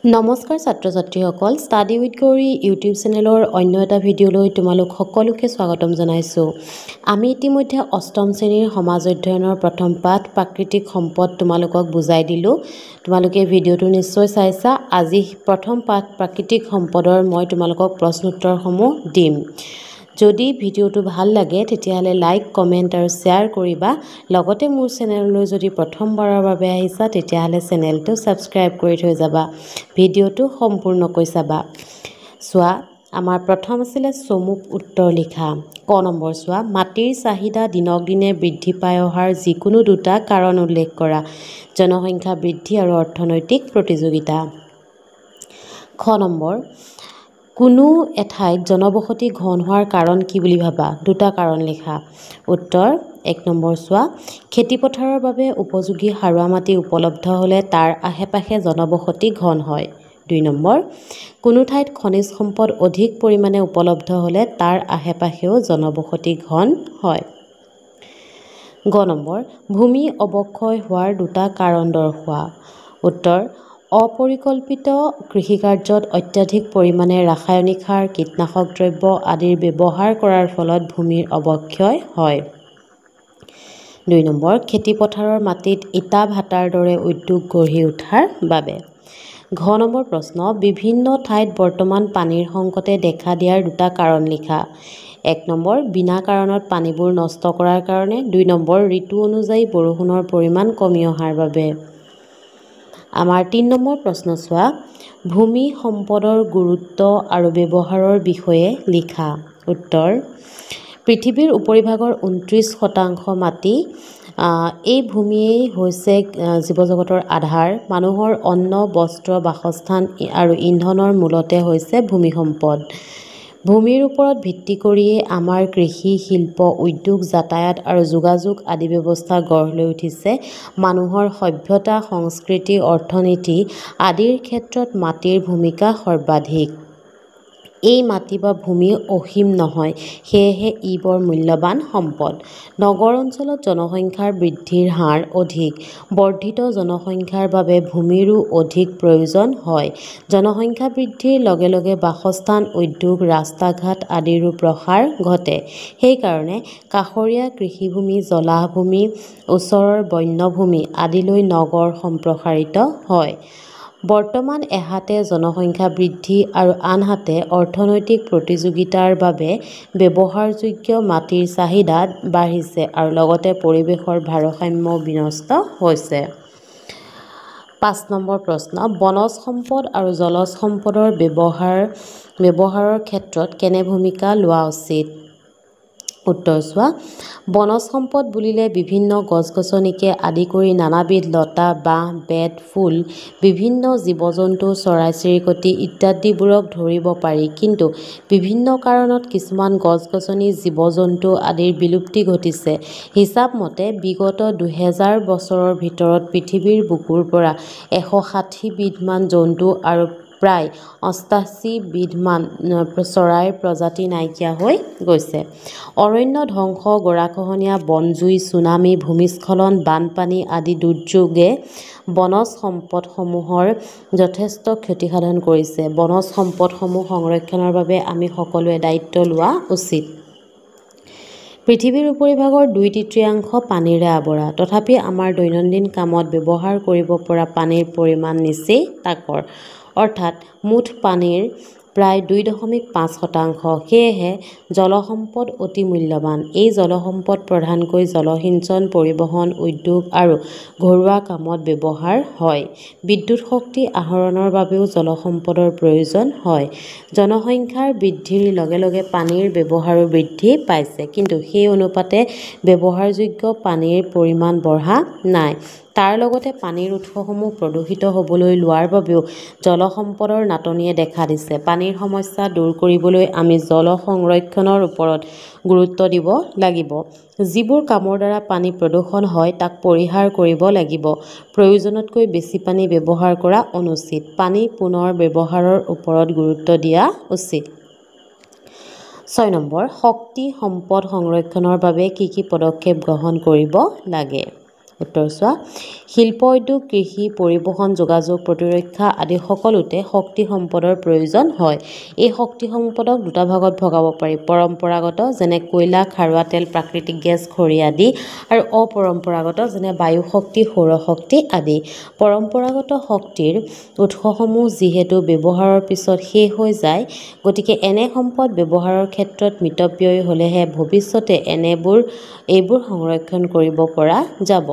নমস্কাৰ ছাত্ৰ ছাত্ৰীসকল ষ্টাডি উইথ গৌৰী ইউটিউব চেনেলৰ অন্য এটা ভিডিঅ'লৈ তোমালোক সকলোকে স্বাগতম জনাইছোঁ। আমি ইতিমধ্যে অষ্টম শ্ৰেণীৰ সমাজ অধ্যয়নৰ প্ৰথম পাঠ প্ৰাকৃতিক সম্পদ তোমালোকক বুজাই দিলোঁ। তোমালোকে ভিডিঅ'টো নিশ্চয় চাইছা। আজি প্ৰথম পাঠ প্ৰাকৃতিক সম্পদৰ মই তোমালোকক প্ৰশ্ন উত্তৰসমূহ দিম। যদি ভিডিঅ'টো ভাল লাগে তেতিয়াহ'লে লাইক কমেণ্ট আৰু শ্বেয়াৰ কৰিবা। লগতে মোৰ চেনেললৈ যদি প্ৰথমবাৰৰ বাবে আহিছা তেতিয়াহ'লে চেনেলটো ছাবস্ক্ৰাইব কৰি থৈ যাবা। ভিডিঅ'টো সম্পূৰ্ণকৈ চাবা। চোৱা, আমাৰ প্ৰথম আছিলে চমু উত্তৰ লিখা। ক নম্বৰ চোৱা, মাটিৰ চাহিদা দিনক দিনে বৃদ্ধি পাই অহাৰ যিকোনো দুটা কাৰণ উল্লেখ কৰা। জনসংখ্যা বৃদ্ধি আৰু অৰ্থনৈতিক প্ৰতিযোগিতা। খ নম্বৰ, কোনো এঠাইত জনবসতি ঘন হোৱাৰ কাৰণ কি বুলি ভাবা? দুটা কাৰণ লিখা। উত্তৰ ১ নম্বৰ চোৱা, খেতিপথাৰৰ বাবে উপযোগী সাৰুৱা মাটি উপলব্ধ হ'লে তাৰ আশে-পাশে জনবসতি ঘন হয়। ২ নম্বৰ, কোনো ঠাইত খনিজ সম্পদ অধিক পৰিমাণে উপলব্ধ হ'লে তাৰ আশে-পাশেও জনবসতি ঘন হয়। গ নম্বৰ, ভূমি অৱক্ষয় হোৱাৰ দুটা কাৰণ দৰ্শোৱা। উত্তৰ, অপৰিকল্পিত কৃষিকাৰ্যত অত্যাধিক পৰিমাণে ৰাসায়নিক সাৰ, কীটনাশক দ্ৰব্য আদিৰ ব্যৱহাৰ কৰাৰ ফলত ভূমিৰ অৱক্ষয় হয়। ২ নম্বৰ, খেতিপথাৰৰ মাটিত ইটা ভাটাৰ দৰে উদ্যোগ গঢ়ি উঠাৰ বাবে। ঘ নম্বৰ প্ৰশ্ন, বিভিন্ন ঠাইত বৰ্তমান পানীৰ সংকটে দেখা দিয়াৰ দুটা কাৰণ লিখা। ১ নম্বৰ, বিনা কাৰণত পানীবোৰ নষ্ট কৰাৰ কাৰণে। ২ নম্বৰ, ঋতু অনুযায়ী বৰষুণৰ পৰিমাণ কমি অহাৰ বাবে। আমাৰ ৩ নম্বৰ প্ৰশ্ন চোৱা, ভূমি সম্পদৰ গুৰুত্ব আৰু ব্যৱহাৰৰ বিষয়ে লিখা। উত্তৰ, পৃথিৱীৰ উপৰিভাগৰ ২৯% মাটি। এই ভূমিয়েই হৈছে জীৱজগতৰ আধাৰ। মানুহৰ অন্ন, বস্ত্ৰ, বাসস্থান আৰু ইন্ধনৰ মূলতে হৈছে ভূমি সম্পদ। ভূমিৰ ওপৰত ভিত্তি কৰিয়েই আমাৰ কৃষি, শিল্প, উদ্যোগ, যাতায়াত আৰু যোগাযোগ আদি ব্যৱস্থা গঢ় লৈ উঠিছে। মানুহৰ সভ্যতা, সংস্কৃতি, অৰ্থনীতি আদিৰ ক্ষেত্ৰত মাটিৰ ভূমিকা সৰ্বাধিক। এই মাটি বা ভূমি অসীম নহয়, সেয়েহে ই বৰ মূল্যৱান সম্পদ। নগৰ অঞ্চলত জনসংখ্যাৰ বৃদ্ধিৰ হাৰ অধিক। বৰ্ধিত জনসংখ্যাৰ বাবে ভূমিৰো অধিক প্ৰয়োজন হয়। জনসংখ্যা বৃদ্ধিৰ লগে লগে বাসস্থান, উদ্যোগ, ৰাস্তা-ঘাট আদিৰো প্ৰসাৰ ঘটে। সেইকাৰণে কাষৰীয়া কৃষিভূমি, জলাহভূমি, ওচৰৰ বন্যভূমি আদিলৈ নগৰ সম্প্ৰসাৰিত হয়। বৰ্তমান এহাতে জনসংখ্যা বৃদ্ধি আৰু আনহাতে অৰ্থনৈতিক প্ৰতিযোগিতাৰ বাবে ব্যৱহাৰযোগ্য মাটিৰ চাহিদা বাঢ়িছে আৰু লগতে পৰিৱেশৰ ভাৰসাম্যও বিনষ্ট হৈছে। ৫ নম্বৰ প্ৰশ্ন, বনজ সম্পদ আৰু জলজ সম্পদৰ ব্যৱহাৰৰ ক্ষেত্ৰত কেনে ভূমিকা লোৱা উচিত? উত্তৰ চোৱা, বনজ সম্পদ বুলিলে বিভিন্ন গছ-গছনিকে আদি কৰি নানাবিধ লতা, বাঁহ, বেত, ফুল, বিভিন্ন জীৱ-জন্তু, চৰাই-চিৰিকটি ইত্যাদিবোৰক ধৰিব পাৰি। কিন্তু বিভিন্ন কাৰণত কিছুমান গছ-গছনি, জীৱ-জন্তু আদিৰ বিলুপ্তি ঘটিছে। হিচাপ মতে বিগত ২০০০ বছৰৰ ভিতৰত পৃথিৱীৰ বুকুৰ পৰা ১৬০ বিধমান জন্তু আৰু প্ৰায় ৮৮ বিধমান চৰাইৰ প্ৰজাতি নাইকিয়া হৈ গৈছে। অৰণ্য ধ্বংস, গৰাখহনীয়া, বনজুই, ছুনামি, ভূমিস্খলন, বানপানী আদি দুৰ্যোগে বনজ সম্পদসমূহৰ যথেষ্ট ক্ষতিসাধন কৰিছে। বনজ সম্পদসমূহ সংৰক্ষণৰ বাবে আমি সকলোৱে দায়িত্ব লোৱা উচিত। পৃথিৱীৰ উপৰিভাগৰ ২/৩ পানীৰে আৱৰা। তথাপি আমাৰ দৈনন্দিন কামত ব্যৱহাৰ কৰিব পৰা পানীৰ পৰিমাণ নিচেই তাকৰ। অৰ্থাৎ মুঠ পানীৰ প্ৰায় ২.৫%। সেয়েহে জলসম্পদ অতি মূল্যৱান। এই জলসম্পদ প্ৰধানকৈ জলসিঞ্চন, পৰিবহণ, উদ্যোগ আৰু ঘৰুৱা কামত ব্যৱহাৰ হয়। বিদ্যুৎ শক্তি আহৰণৰ বাবেও জলসম্পদৰ প্ৰয়োজন হয়। জনসংখ্যাৰ বৃদ্ধিৰ লগে লগে পানীৰ ব্যৱহাৰো বৃদ্ধি পাইছে, কিন্তু সেই অনুপাতে ব্যৱহাৰযোগ্য পানীৰ পৰিমাণ বঢ়া নাই। তাৰ লগতে পানীৰ উৎসসমূহ প্ৰদূষিত হ'বলৈ লোৱাৰ বাবেও জলসম্পদৰ নাটনিয়ে দেখা দিছে। পানীৰ সমস্যা দূৰ কৰিবলৈ আমি জল সংৰক্ষণৰ ওপৰত গুৰুত্ব দিব লাগিব। যিবোৰ কামৰ দ্বাৰা পানী প্ৰদূষণ হয় তাক পৰিহাৰ কৰিব লাগিব। প্ৰয়োজনতকৈ বেছি পানী ব্যৱহাৰ কৰা অনুচিত। পানী পুনৰ ব্যৱহাৰৰ ওপৰত গুৰুত্ব দিয়া উচিত। ৬ নম্বৰ, শক্তি সম্পদ সংৰক্ষণৰ বাবে কি কি পদক্ষেপ গ্ৰহণ কৰিব লাগে? উত্তৰ চোৱা, শিল্প উদ্যোগ, কৃষি, পৰিবহণ, যোগাযোগ, প্ৰতিৰক্ষা আদি সকলোতে শক্তি সম্পদৰ প্ৰয়োজন হয়। এই শক্তি সম্পদক দুটা ভাগত ভগাব পাৰি: পৰম্পৰাগত যেনে কয়লা, খাৰুৱা তেল, প্ৰাকৃতিক গেছ, খৰি আদি, আৰু অপৰম্পৰাগত যেনে বায়ু শক্তি, সৌৰ শক্তি আদি। পৰম্পৰাগত শক্তিৰ উৎসসমূহ যিহেতু ব্যৱহাৰৰ পিছত শেষ হৈ যায়, গতিকে এনে সম্পদ ব্যৱহাৰৰ ক্ষেত্ৰত মিতব্যয়ী হ'লেহে ভৱিষ্যতে এইবোৰ সংৰক্ষণ কৰিব পৰা যাব।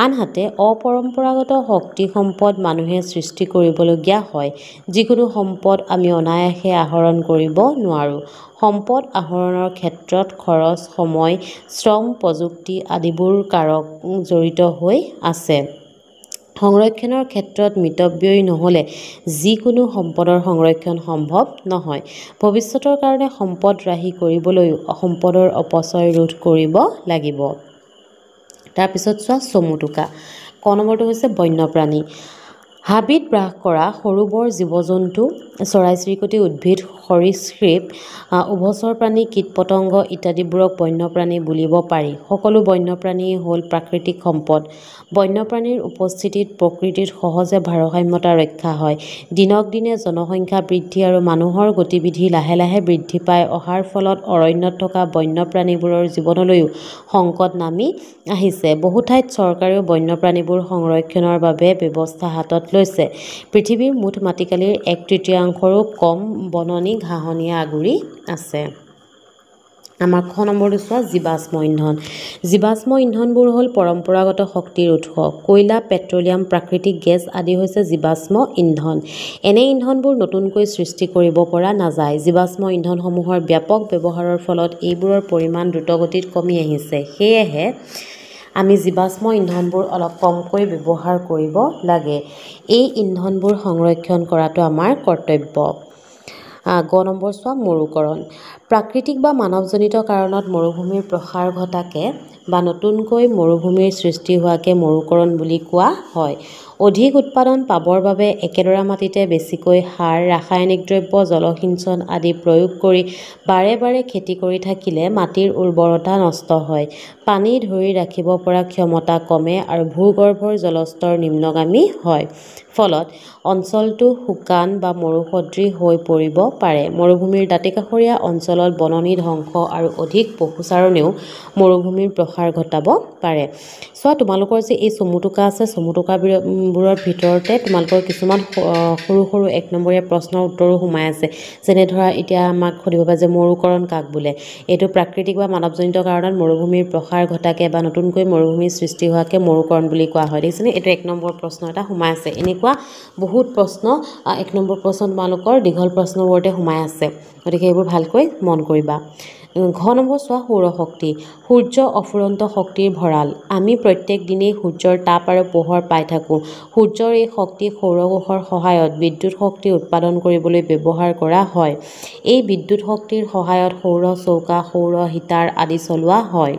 আনহাতে অপৰম্পৰাগত শক্তি সম্পদ মানুহে সৃষ্টি কৰিবলগীয়া হয়। যিকোনো সম্পদ আমি অনায়াসে আহৰণ কৰিব নোৱাৰোঁ। সম্পদ আহৰণৰ ক্ষেত্ৰত খৰচ, সময়, শ্ৰম, প্ৰযুক্তি আদিবোৰ কাৰক জড়িত হৈ আছে। সংৰক্ষণৰ ক্ষেত্ৰত মিতব্যয়ী নহ'লে যিকোনো সম্পদৰ সংৰক্ষণ সম্ভৱ নহয়। ভৱিষ্যতৰ কাৰণে সম্পদ ৰাহি কৰিবলৈও সম্পদৰ অপচয় ৰোধ কৰিব লাগিব। তাৰপিছত চোৱা চমু টোকা। ক নম্বৰটো হৈছে বন্যপ্ৰাণী। হাবিত বাস কৰা সৰু বৰ জীৱ-জন্তু, চৰাই-চিৰিকটি, উদ্ভিদ, সৰীসৃপ, উভচৰ প্ৰাণী, কীট-পতংগ ইত্যাদিবোৰক বন্যপ্ৰাণী বুলিব পাৰি। সকলো বন্যপ্ৰাণীয়ে হ'ল প্ৰাকৃতিক সম্পদ। বন্যপ্ৰাণীৰ উপস্থিতিত প্ৰকৃতিত সহজে ভাৰসাম্যতা ৰক্ষা হয়। দিনক দিনে জনসংখ্যা বৃদ্ধি আৰু মানুহৰ গতিবিধি লাহে লাহে বৃদ্ধি পাই অহাৰ ফলত অৰণ্যত থকা বন্যপ্ৰাণীবোৰৰ জীৱনলৈও সংকট নামি আহিছে। বহু ঠাইত চৰকাৰেও বন্যপ্ৰাণীবোৰ সংৰক্ষণৰ বাবে ব্যৱস্থা হাতত লৈছে। পৃথিৱীৰ মুঠ মাটিকালিৰ 1/3ৰো কম বননি ঘাঁহনিয়ে আগুৰি আছে। আমাৰ খ নম্বৰটো চোৱা জীৱাশ্ম ইন্ধন। জীৱাশ্ম ইন্ধনবোৰ হ'ল পৰম্পৰাগত শক্তিৰ উৎস। কয়লা, পেট্ৰলিয়াম, প্ৰাকৃতিক গেছ আদি হৈছে জীৱাশ্ম ইন্ধন। এনে ইন্ধনবোৰ নতুনকৈ সৃষ্টি কৰিব পৰা নাযায়। জীৱাশ্ম ইন্ধনসমূহৰ ব্যাপক ব্যৱহাৰৰ ফলত এইবোৰৰ পৰিমাণ দ্ৰুতগতিত কমি আহিছে। সেয়েহে আমি জীৱাশ্ম ইন্ধনবোৰ অলপ কমকৈ ব্যৱহাৰ কৰিব লাগে। এই ইন্ধনবোৰ সংৰক্ষণ কৰাটো আমাৰ কৰ্তব্য। গ নম্বৰ চোৱা মৰুকৰণ। প্ৰাকৃতিক বা মানৱজনিত কাৰণত মৰুভূমিৰ প্ৰসাৰ ঘটাকে বা নতুনকৈ মৰুভূমিৰ সৃষ্টি হোৱাকে মৰুকৰণ বুলি কোৱা হয়। অধিক উৎপাদন পাবৰ বাবে একেডৰা মাটিতে বেছিকৈ সাৰ, ৰাসায়নিক দ্ৰব্য, জলসিঞ্চন আদি প্ৰয়োগ কৰি বাৰে বাৰে খেতি কৰি থাকিলে মাটিৰ উৰ্বৰতা নষ্ট হয়, পানী ধৰি ৰাখিব পৰা ক্ষমতা কমে আৰু ভূগৰ্ভৰ জলস্তৰ নিম্নগামী হয়। ফলত অঞ্চলটো শুকান বা মৰুসদৃশ হৈ পৰিব পাৰে। মৰুভূমিৰ দাঁতিকাষৰীয়া অঞ্চলত বননি ধ্বংস আৰু অধিক পশুচাৰণেও মৰুভূমিৰ প্ৰসাৰ ঘটাব পাৰে। চোৱা তোমালোকৰ যে এই চমু টোকা আছে, চমু টোকাবোৰৰ ভিতৰতে তোমালোকৰ কিছুমান সৰু সৰু 1 নম্বৰীয়া প্ৰশ্নৰ উত্তৰো সোমাই আছে। যেনে ধৰা এতিয়া আমাক সুধিব পাৰে যে মৰুকৰণ কাক বোলে? এইটো প্ৰাকৃতিক বা মানৱজনিত কাৰণত মৰুভূমিৰ প্ৰসাৰ ঘটাকে বা নতুনকৈ মৰুভূমিৰ সৃষ্টি হোৱাকে মৰুকৰণ বুলি কোৱা হয়। দেখিছেনে? এইটো 1 নম্বৰ প্ৰশ্ন এটা সোমাই আছে। এনেকুৱা বহুত প্ৰশ্ন 1 নম্বৰ প্ৰশ্ন তোমালোকৰ দীঘল প্ৰশ্নবোৰতে সোমাই আছে। গতিকে এইবোৰ ভালকৈ মন কৰিবা। ঘ নম্বৰ চোৱা সৌৰশক্তি। সূৰ্য অফুৰন্ত শক্তিৰ ভঁৰাল। আমি প্ৰত্যেক দিনেই সূৰ্যৰ তাপ আৰু পোহৰ পাই থাকোঁ। সূৰ্যৰ এই শক্তিক সৌৰকোষৰ সহায়ত বিদ্যুৎ শক্তি উৎপাদন কৰিবলৈ ব্যৱহাৰ কৰা হয়। এই বিদ্যুৎ শক্তিৰ সহায়ত সৌৰ চৌকা, সৌৰ হিটাৰ আদি চলোৱা হয়।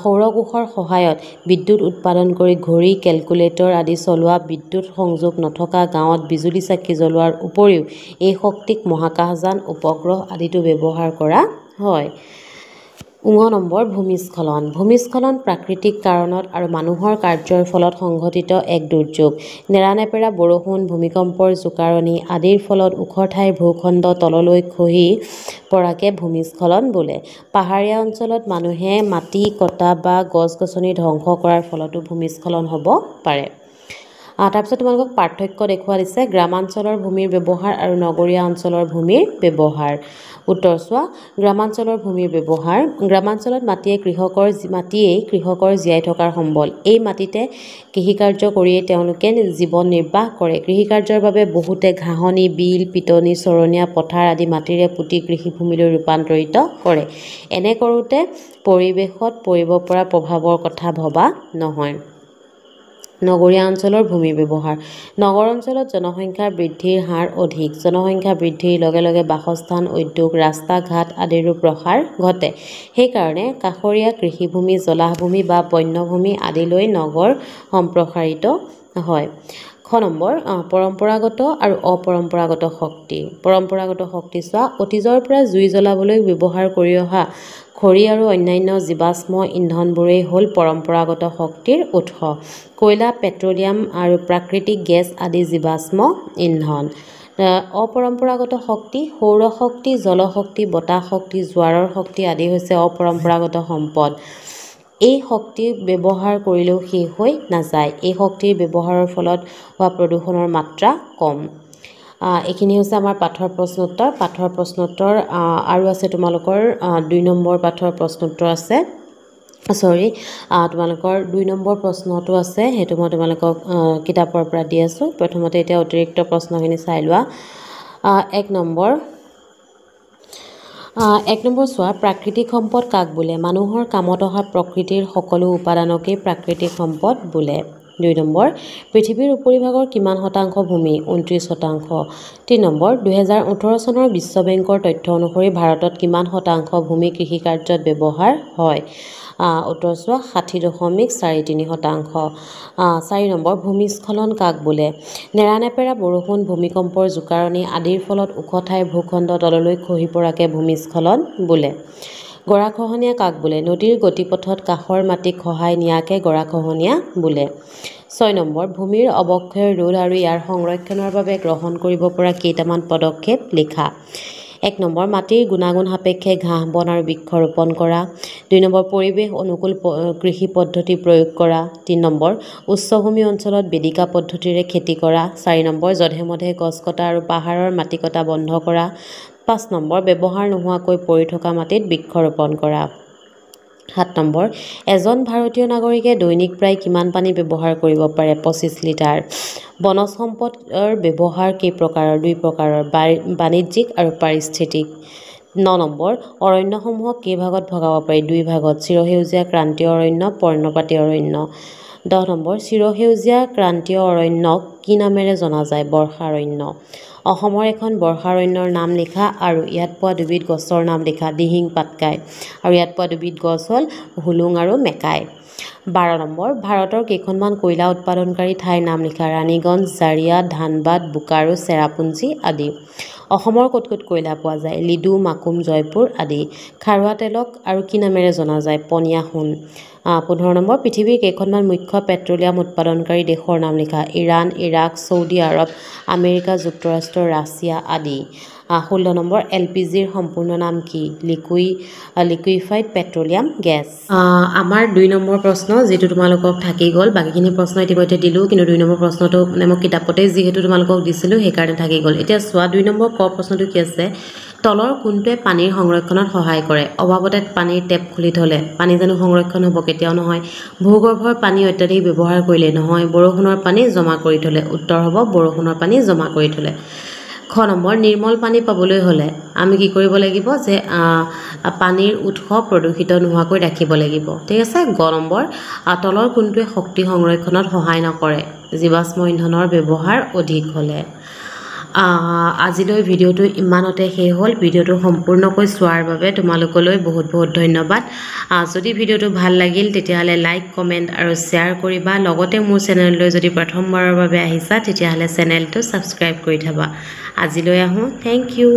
সৌৰকোষৰ সহায়ত বিদ্যুৎ উৎপাদন কৰি ঘড়ী, কেলকুলেটৰ আদি চলোৱা, বিদ্যুৎ সংযোগ নথকা গাঁৱত বিজুলী চাকি জ্বলোৱাৰ উপৰিও এই শক্তিক মহাকাশযান, উপগ্ৰহ আদিতো ব্যৱহাৰ কৰা হয়। ঙ নম্বৰ ভূমিস্খলন। ভূমিস্খলন প্ৰাকৃতিক কাৰণত আৰু মানুহৰ কাৰ্যৰ ফলত সংঘটিত এক দুৰ্যোগ। নেৰানেপেৰা বৰষুণ, ভূমিকম্পৰ জোকাৰণি আদিৰ ফলত ওখ ঠাইৰ ভূখণ্ড তললৈ খহি পৰাকে ভূমিস্খলন বোলে। পাহাৰীয়া অঞ্চলত মানুহে মাটি কটা বা গছ-গছনি ধ্বংস কৰাৰ ফলতো ভূমিস্খলন হ'ব পাৰে। তাৰপিছত তোমালোকক পাৰ্থক্য দেখুওৱা দিছে গ্ৰামাঞ্চলৰ ভূমিৰ ব্যৱহাৰ আৰু নগৰীয়া অঞ্চলৰ ভূমিৰ ব্যৱহাৰ। উত্তৰ চোৱা। গ্ৰামাঞ্চলৰ ভূমিৰ ব্যৱহাৰ। গ্ৰামাঞ্চলত মাটিয়েই কৃষকৰ জীয়াই থকাৰ সম্বল। এই মাটিতে কৃষিকাৰ্য কৰিয়েই তেওঁলোকে জীৱন নিৰ্বাহ কৰে। কৃষিকাৰ্যৰ বাবে বহুতে ঘাঁহনি, বিল, পিটনি, চৰণীয়া পথাৰ আদি মাটিৰে পুতি কৃষিভূমিলৈ ৰূপান্তৰিত কৰে। এনে কৰোঁতে পৰিৱেশত পৰিব পৰা প্ৰভাৱৰ কথা ভবা নহয়। নগৰীয়া অঞ্চলৰ ভূমিৰ ব্যৱহাৰ। নগৰ অঞ্চলত জনসংখ্যা বৃদ্ধিৰ হাৰ অধিক। জনসংখ্যা বৃদ্ধিৰ লগে লগে বাসস্থান, উদ্যোগ, ৰাস্তা-ঘাট আদিৰো প্ৰসাৰ ঘটে। সেইকাৰণে কাষৰীয়া কৃষিভূমি, জলাহভূমি বা বন্যভূমি আদিলৈ নগৰ সম্প্ৰসাৰিত হয়। খ খ নম্বৰ পৰম্পৰাগত আৰু অপৰম্পৰাগত শক্তি। পৰম্পৰাগত শক্তি চোৱা, অতীজৰ পৰা জুই জ্বলাবলৈ ব্যৱহাৰ কৰি অহা খৰি আৰু অন্যান্য জীৱাশ্ম ইন্ধনবোৰেই হ'ল পৰম্পৰাগত শক্তিৰ উৎস। কয়লা, পেট্ৰলিয়াম আৰু প্ৰাকৃতিক গেছ আদি জীৱাশ্ম ইন্ধন। অপৰম্পৰাগত শক্তি, সৌৰশক্তি, জলশক্তি, বতাহ শক্তি, জোৱাৰৰ শক্তি আদি হৈছে অপৰম্পৰাগত সম্পদ। এই শক্তি ব্যৱহাৰ কৰিলেও শেষ হৈ নাযায়। এই শক্তিৰ ব্যৱহাৰৰ ফলত হোৱা প্ৰদূষণৰ মাত্ৰা কম। এইখিনি হৈছে আমাৰ পাঠৰ প্ৰশ্নোত্তৰ। পাঠৰ প্ৰশ্নোত্তৰ আৰু আছে তোমালোকৰ 2 নম্বৰ পাঠৰ প্ৰশ্নোত্তৰ আছে। তোমালোকৰ 2 নম্বৰ প্ৰশ্নটো আছে, সেইটো মই তোমালোকক কিতাপৰ পৰা দি আছোঁ। প্ৰথমতে এতিয়া অতিৰিক্ত প্ৰশ্নখিনি চাই লোৱা। 1 নম্বৰ চোৱা, প্ৰাকৃতিক সম্পদ কাক বোলে? মানুহৰ কামত অহা প্ৰকৃতিৰ সকলো উপাদানকেই প্ৰাকৃতিক সম্পদ বোলে। 2 নম্বৰ, পৃথিৱীৰ উপৰিভাগৰ কিমান শতাংশ ভূমি? 29%। 3 নম্বৰ, 2018 চনৰ বিশ্ব বেংকৰ তথ্য অনুসৰি ভাৰতত কিমান শতাংশ ভূমি কৃষিকাৰ্যত ব্যৱহাৰ হয়? উত্তৰ চোৱা, 60.43%। 4 নম্বৰ, ভূমিস্খলন কাক বোলে? নেৰানেপেৰা বৰষুণ, ভূমিকম্পৰ জোকাৰণি আদিৰ ফলত ওখ ঠাইৰ ভূখণ্ড তললৈ খহি পৰাকে ভূমিস্খলন বোলে। গৰাখহনীয়া কাক বোলে? নদীৰ গতিপথত কাষৰ মাটিক খহাই নিয়াকে গৰাখহনীয়া বোলে। 6 নম্বৰ, ভূমিৰ অৱক্ষয় ৰোধ আৰু ইয়াৰ সংৰক্ষণৰ বাবে গ্ৰহণ কৰিব পৰা কেইটামান পদক্ষেপ লিখা। 1 নম্বৰ, মাটিৰ গুণাগুণ সাপেক্ষে ঘাঁহ বন আৰু বৃক্ষ ৰোপণ কৰা। 2 নম্বৰ, পৰিৱেশ অনুকূল কৃষি পদ্ধতি প্ৰয়োগ কৰা। 3 নম্বৰ, উচ্চভূমি অঞ্চলত বেদিকা পদ্ধতিৰে খেতি কৰা। 4 নম্বৰ, যধে মধে গছ কটা আৰু পাহাৰৰ মাটি কটা বন্ধ কৰা। 5 নম্বৰ, ব্যৱহাৰ নোহোৱাকৈ পৰি থকা মাটিত বৃক্ষ ৰোপণ কৰা। 7 নম্বৰ, এজন ভাৰতীয় নাগৰিকে দৈনিক প্ৰায় কিমান পানী ব্যৱহাৰ কৰিব পাৰে? 25 লিটাৰ। বনজ সম্পদৰ ব্যৱহাৰ কেই প্ৰকাৰৰ? 2 প্ৰকাৰৰ, বাণিজ্যিক আৰু পাৰিস্থিতিক। 9 নম্বৰ, অৰণ্যসমূহক কেইভাগত ভগাব পাৰি? 2 ভাগত, চিৰসেউজীয়া ক্ৰান্তীয় অৰণ্য, পৰ্ণপাতী অৰণ্য। 10 নম্বৰ, চিৰসেউজীয়া ক্ৰান্তীয় অৰণ্যক কি নামেৰে জনা যায়? বৰ্ষাৰণ্য। অসমৰ এখন বৰ্ষাৰণ্যৰ নাম লিখা আৰু ইয়াত পোৱা দুবিধ গছৰ নাম লিখা। দিহিং পাটকাই। আৰু ইয়াত পোৱা দুবিধ গছ হ'ল হুলুং আৰু মেকাই। 12 নম্বৰ, ভাৰতৰ কেইখনমান কয়লা উৎপাদনকাৰী ঠাইৰ নাম লিখা। ৰাণীগঞ্জ, জাৰিয়া, ধানবাদ, বোকাৰো, চেৰাপুঞ্জী আদি। অসমৰ ক'ত ক'ত কয়লা পোৱা যায়? লিডু, মাকুম, জয়পুৰ আদি। খাৰুৱা তেলক আৰু কি নামেৰে জনা যায়? পনীয়া সোণ। 15 নম্বৰ, পৃথিৱীৰ কেইখনমান মুখ্য পেট্ৰলিয়াম উৎপাদনকাৰী দেশৰ নাম লিখা। ইৰাণ, ইৰাক, ছৌদি আৰৱ, আমেৰিকা যুক্তৰাষ্ট্ৰ, ৰাছিয়া আদি। 16 নম্বৰ, LPGৰ সম্পূৰ্ণ নাম কি? Liquefied petroleum gas. আমাৰ 2 নম্বৰ প্ৰশ্ন, যিটো তোমালোকক থাকি গ'ল। বাকীখিনি প্ৰশ্ন ইতিমধ্যে দিলোঁ, কিন্তু 2 নম্বৰ প্ৰশ্নটো মানে মই কিতাপতেই যিহেতু তোমালোকক দিছিলোঁ সেইকাৰণে থাকি গ'ল। এতিয়া চোৱা 2 নম্বৰ ক প্ৰশ্নটো কি আছে? তলৰ কোনটোৱে পানীৰ সংৰক্ষণত সহায় কৰে? অভাৱতে পানীৰ টেপ খুলি থ'লে পানী জানো সংৰক্ষণ হ'ব? কেতিয়াও নহয়। ভূগৰ্ভৰ পানী অত্যাধিক ব্যৱহাৰ কৰিলে? নহয়। বৰষুণৰ পানী জমা কৰি থ'লে? উত্তৰ হ'ব বৰষুণৰ পানী জমা কৰি থ'লে। খ নম্বৰ, নিৰ্মল পানী পাবলৈ হ'লে আমি কি কৰিব লাগিব? যে পানীৰ উৎস প্ৰদূষিত নোহোৱাকৈ ৰাখিব লাগিব। ঠিক আছে। গ নম্বৰ, তলৰ কোনটোৱে শক্তি সংৰক্ষণত সহায় নকৰে? জীৱাশ্ম ইন্ধনৰ ব্যৱহাৰ অধিক হ'লে। আজিলৈ ভিডিঅ'টো ইমানতে শেষ হ'ল। ভিডিঅ'টো সম্পূৰ্ণকৈ চোৱাৰ বাবে তোমালোকলৈ বহুত বহুত ধন্যবাদ। যদি ভিডিঅ'টো ভাল লাগিল তেতিয়াহ'লে লাইক, কমেণ্ট আৰু শ্বেয়াৰ কৰিবা। লগতে মোৰ চেনেললৈ যদি প্ৰথমবাৰৰ বাবে আহিছা তেতিয়াহ'লে চেনেলটো ছাবস্ক্ৰাইব কৰি থ'বা। আজিলৈ আহোঁ। Thank U.